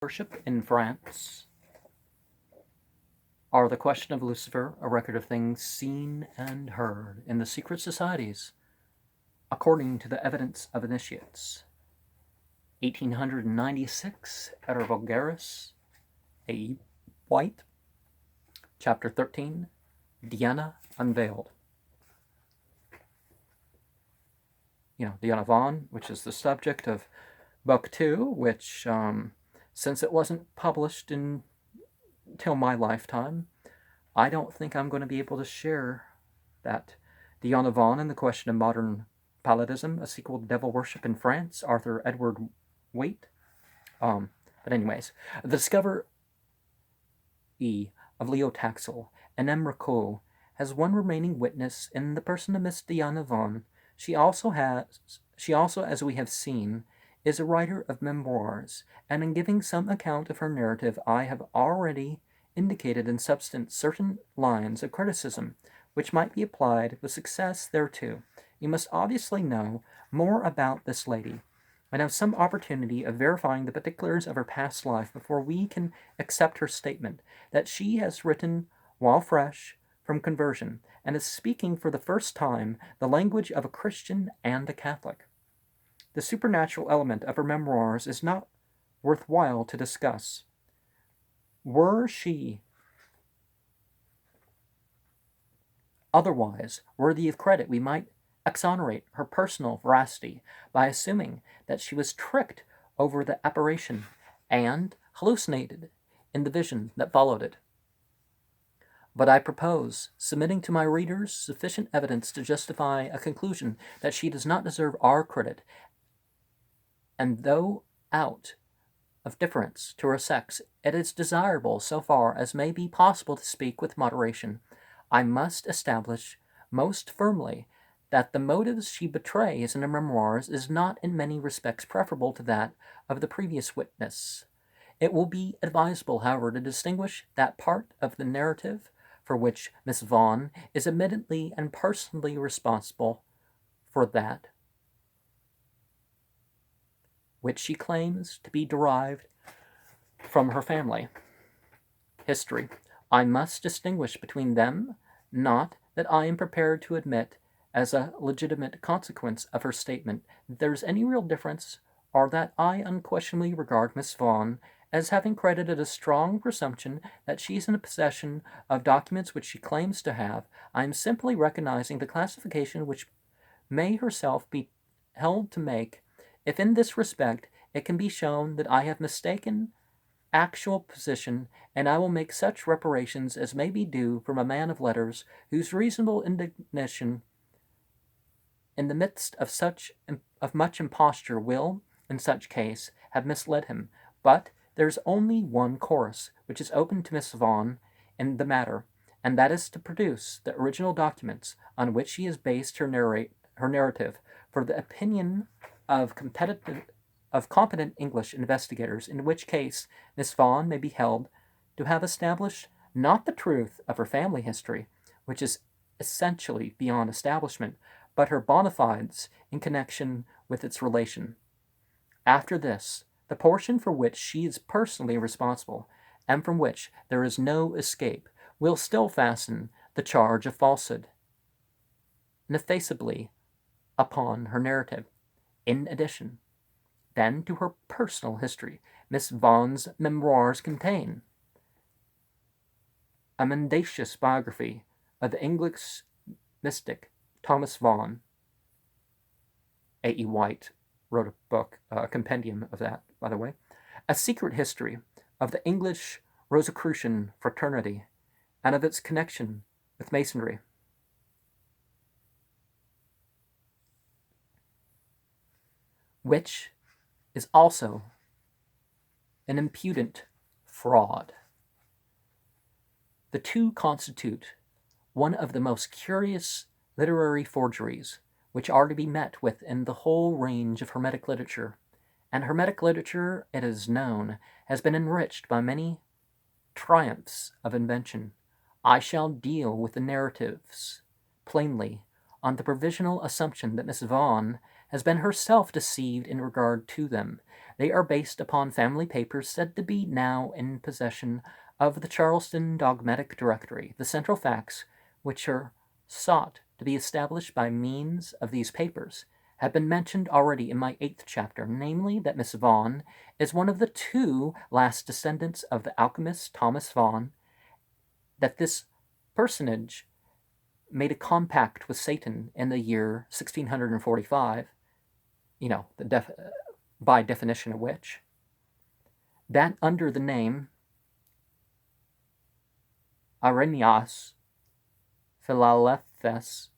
Worship in France are the question of Lucifer, a record of things seen and heard in the secret societies, according to the evidence of initiates. 1896, Eter Vulgaris, A.E.Waite, Chapter 13, Diana Unveiled. Diana Vaughan, which is the subject of Book 2, which, since it wasn't published until my lifetime, I don't think I'm going to be able to share that. Diana Vaughan and the Question of Modern Palladism, a sequel to Devil Worship in France, Arthur Edward Waite. But anyways, the discovery of Leo Taxil and M. Ricot has one remaining witness in the person of Miss Diana Vaughan. She also, as we have seen, is a writer of memoirs, and in giving some account of her narrative, I have already indicated in substance certain lines of criticism which might be applied with success thereto. You must obviously know more about this lady, and have some opportunity of verifying the particulars of her past life before we can accept her statement that she has written while fresh from conversion, and is speaking for the first time the language of a Christian and a Catholic. The supernatural element of her memoirs is not worthwhile to discuss. Were she otherwise worthy of credit, we might exonerate her personal veracity by assuming that she was tricked over the apparition and hallucinated in the vision that followed it. But I propose submitting to my readers sufficient evidence to justify a conclusion that she does not deserve our credit, and though out of deference to her sex, it is desirable, so far as may be possible, to speak with moderation. I must establish most firmly that the motives she betrays in her memoirs is not in many respects preferable to that of the previous witness. It will be advisable, however, to distinguish that part of the narrative for which Miss Vaughan is admittedly and personally responsible for that which she claims to be derived from her family history. I must distinguish between them, not that I am prepared to admit as a legitimate consequence of her statement that there is any real difference, or that I unquestionably regard Miss Vaughan as having credited a strong presumption that she is in possession of documents which she claims to have. I am simply recognizing the classification which may herself be held to make, if in this respect it can be shown that I have mistaken actual position, and I will make such reparations as may be due from a man of letters whose reasonable indignation in the midst of much imposture will, in such case, have misled him. But there is only one course which is open to Miss Vaughan in the matter, and that is to produce the original documents on which she has based her narrative for the opinion of competent English investigators, in which case Miss Vaughan may be held to have established not the truth of her family history, which is essentially beyond establishment, but her bona fides in connection with its relation. After this, the portion for which she is personally responsible, and from which there is no escape, will still fasten the charge of falsehood ineffaceably upon her narrative. In addition, then, to her personal history, Miss Vaughan's memoirs contain a mendacious biography of the English mystic Thomas Vaughan. A.E.Waite wrote a book, a compendium of that, by the way. A secret history of the English Rosicrucian fraternity and of its connection with Masonry. Which is also an impudent fraud. The two constitute one of the most curious literary forgeries which are to be met with in the whole range of Hermetic literature, and Hermetic literature, it is known, has been enriched by many triumphs of invention. I shall deal with the narratives plainly on the provisional assumption that Miss Vaughan has been herself deceived in regard to them. They are based upon family papers said to be now in possession of the Charleston Dogmatic Directory. The central facts, which are sought to be established by means of these papers, have been mentioned already in my 8th chapter, namely that Miss Vaughan is one of the 2 last descendants of the alchemist Thomas Vaughan, that this personage made a compact with Satan in the year 1645, by definition a witch, that under the name Arrhenius Philalethes,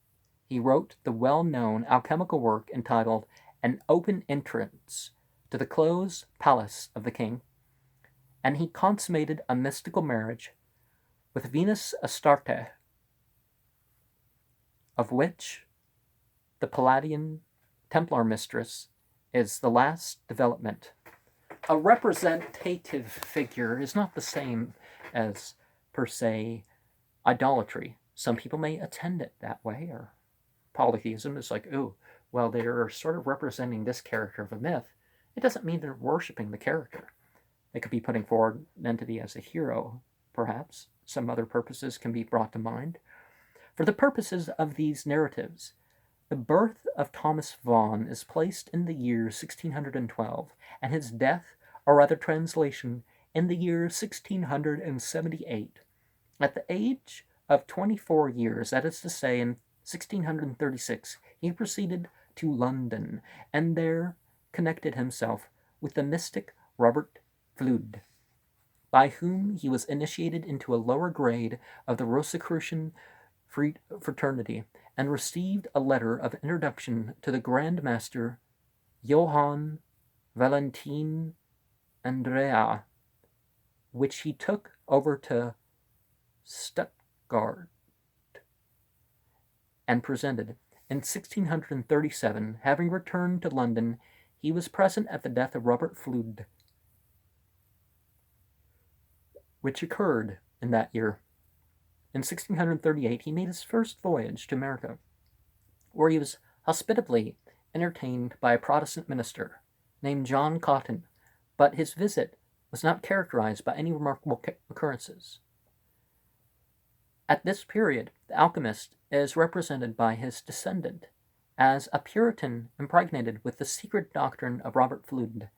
he wrote the well-known alchemical work entitled An Open Entrance to the Closed Palace of the King, and he consummated a mystical marriage with Venus Astarte, of which the Palladian Templar mistress is the last development. A representative figure is not the same as, per se, idolatry. Some people may attend it that way, or polytheism is like, oh, well, they're sort of representing this character of a myth. It doesn't mean they're worshiping the character. They could be putting forward an entity as a hero, perhaps. Some other purposes can be brought to mind. For the purposes of these narratives, the birth of Thomas Vaughan is placed in the year 1612, and his death, or rather translation, in the year 1678. At the age of 24 years, that is to say, in 1636, he proceeded to London, and there connected himself with the mystic Robert Fludd, by whom he was initiated into a lower grade of the Rosicrucian fraternity, and received a letter of introduction to the Grand Master Johann Valentin Andrea, which he took over to Stuttgart and presented. In 1637, having returned to London, he was present at the death of Robert Fludd, which occurred in that year. In 1638, he made his first voyage to America, where he was hospitably entertained by a Protestant minister named John Cotton, but his visit was not characterized by any remarkable occurrences. At this period, the alchemist is represented by his descendant as a Puritan impregnated with the secret doctrine of Robert Fludd.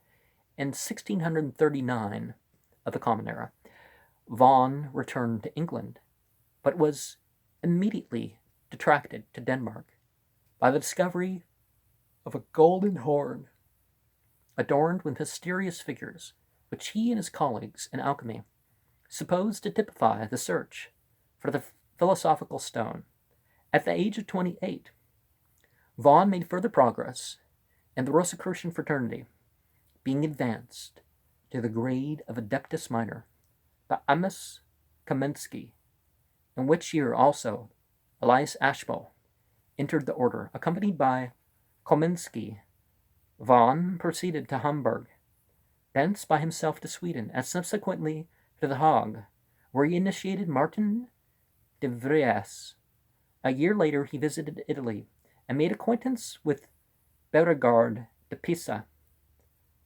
In 1639 of the Common Era, Vaughan returned to England, but was immediately detracted to Denmark by the discovery of a golden horn adorned with mysterious figures, which he and his colleagues in alchemy supposed to typify the search for the philosophical stone. At the age of 28, Vaughan made further progress in the Rosicrucian fraternity, being advanced to the grade of Adeptus Minor by Amos Kamensky, in which year also Elias Ashbal entered the order. Accompanied by Komensky, Vaughan proceeded to Hamburg, thence by himself to Sweden, and subsequently to The Hague, where he initiated Martin de Vries. A year later he visited Italy, and made acquaintance with Beauregard de Pisa.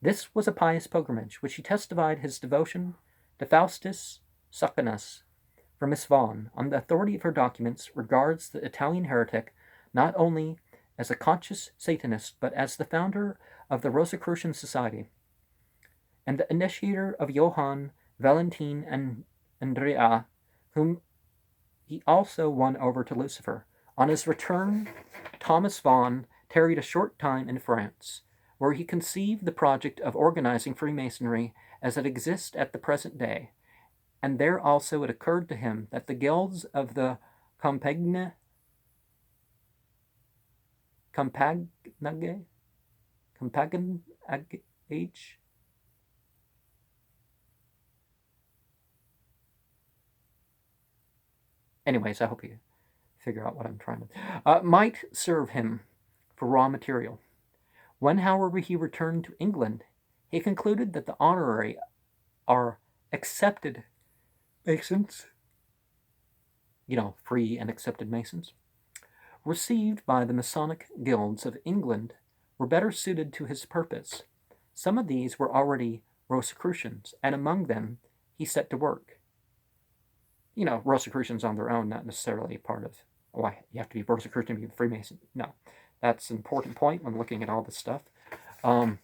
This was a pious pilgrimage, which he testified his devotion to Faustus Socinus. For Miss Vaughan, on the authority of her documents, regards the Italian heretic not only as a conscious Satanist, but as the founder of the Rosicrucian Society, and the initiator of Johann Valentin and Andrea, whom he also won over to Lucifer. On his return, Thomas Vaughan tarried a short time in France, where he conceived the project of organizing Freemasonry as it exists at the present day, and there also it occurred to him that the guilds of the Campagnage, anyways, I hope you figure out what I'm trying to, might serve him for raw material. When, however, he returned to England, he concluded that the honorary are accepted Masons, free and accepted Masons, received by the Masonic guilds of England were better suited to his purpose, Some of these were already Rosicrucians, and among them he set to work. Rosicrucians on their own, not necessarily part of, you have to be Rosicrucian to be a Freemason. No, that's an important point when looking at all this stuff. In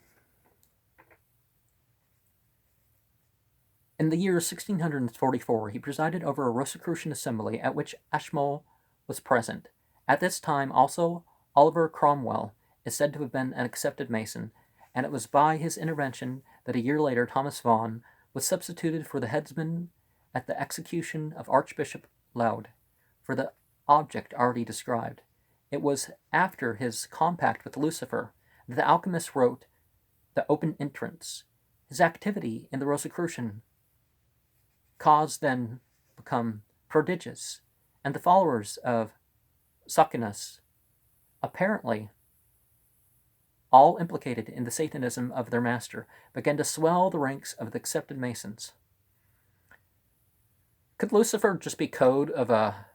the year 1644, he presided over a Rosicrucian assembly at which Ashmole was present. At this time, also, Oliver Cromwell is said to have been an accepted Mason, and it was by his intervention that a year later Thomas Vaughan was substituted for the headsman at the execution of Archbishop Laud, for the object already described. It was after his compact with Lucifer that the alchemist wrote The Open Entrance. His activity in the Rosicrucian cause then become prodigious, and the followers of Socinus, apparently all implicated in the Satanism of their master, began to swell the ranks of the accepted Masons. Could Lucifer just be code of a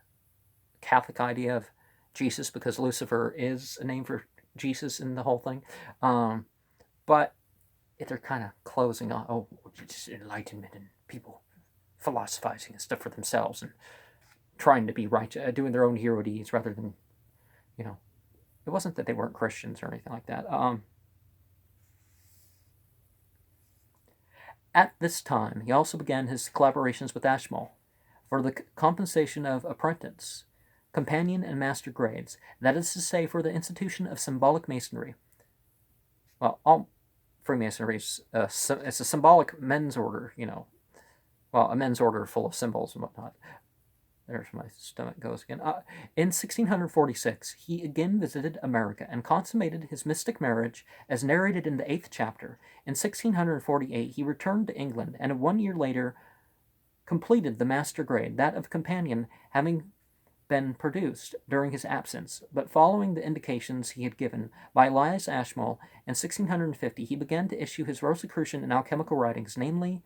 Catholic idea of Jesus, because Lucifer is a name for Jesus in the whole thing? But if they're kind of closing on, it's enlightenment and people philosophizing and stuff for themselves and trying to be right, doing their own hero deeds rather than, it wasn't that they weren't Christians or anything like that. At this time, he also began his collaborations with Ashmole for the compensation of apprentice, companion, and master grades, that is to say, for the institution of symbolic masonry. Well, all Freemasonry is it's a symbolic men's order, a men's order full of symbols and whatnot. There's my stomach goes again. In 1646, he again visited America and consummated his mystic marriage as narrated in the 8th chapter. In 1648, he returned to England, and 1 year later completed the master grade, that of companion having been produced during his absence, but following the indications he had given by Elias Ashmole in 1650, he began to issue his Rosicrucian and alchemical writings, namely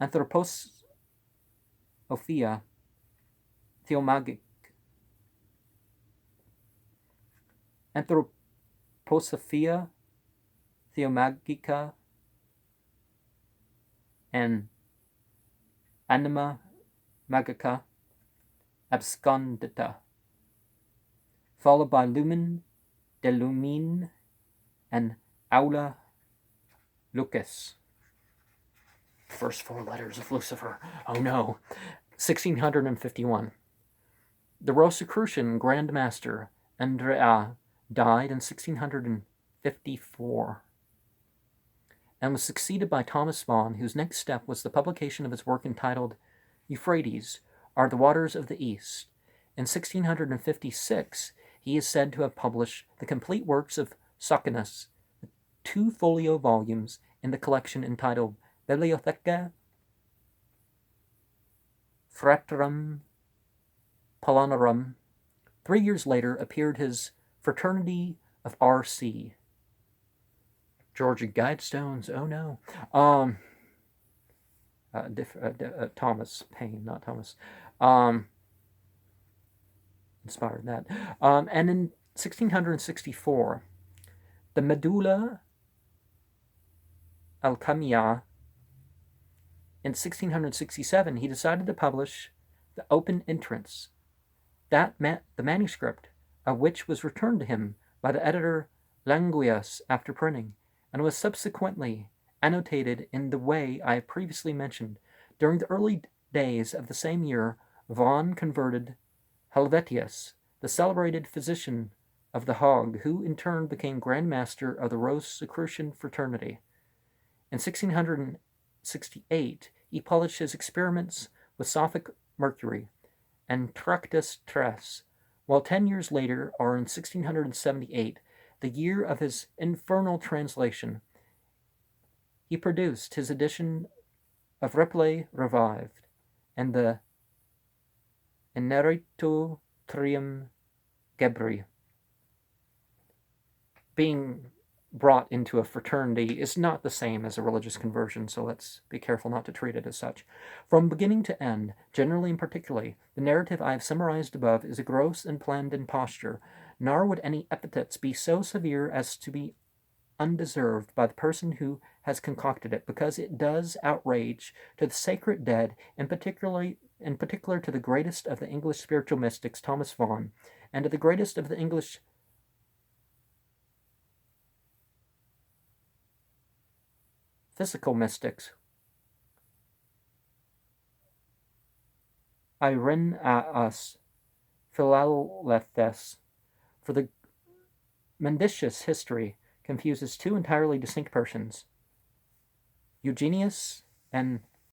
Anthroposophia Theomagica and Anima Magica Abscondita, followed by Lumen de Lumine and Aula Lucas. First 4 letters of Lucifer. Oh no. 1651. The Rosicrucian Grand Master Andrea died in 1654 and was succeeded by Thomas Vaughan, whose next step was the publication of his work entitled Euphrates are the Waters of the East. In 1656, he is said to have published the complete works of Socinus, 2 folio volumes in the collection entitled Bibliotheca Fraterum Paulinorum. 3 years later appeared his Fraternity of R.C. Georgia Guidestones, oh no. Thomas Paine, not Thomas. Inspired that. And in 1664, the Medulla Alchemia. In 1667, he decided to publish The Open Entrance, the manuscript of which was returned to him by the editor Languius after printing, and was subsequently annotated in the way I have previously mentioned. During the early days of the same year, Vaughan converted Helvetius, the celebrated physician of the Hague, who in turn became Grand Master of the Rosicrucian fraternity. In 1668, he published his experiments with Sophic mercury and Tractus Tres, while 10 years later, or in 1678, the year of his infernal translation, he produced his edition of Reply Revived and the Ineritu Trium Gebri. Being brought into a fraternity is not the same as a religious conversion, so let's be careful not to treat it as such. From beginning to end, generally and particularly, the narrative I have summarized above is a gross and planned imposture, nor would any epithets be so severe as to be undeserved by the person who has concocted it, because it does outrage to the sacred dead, and in particular to the greatest of the English spiritual mystics, Thomas Vaughan, and to the greatest of the English physical mystics, Irenaeus Philalethes. For the mendicious history confuses two entirely distinct persons, Eugenius and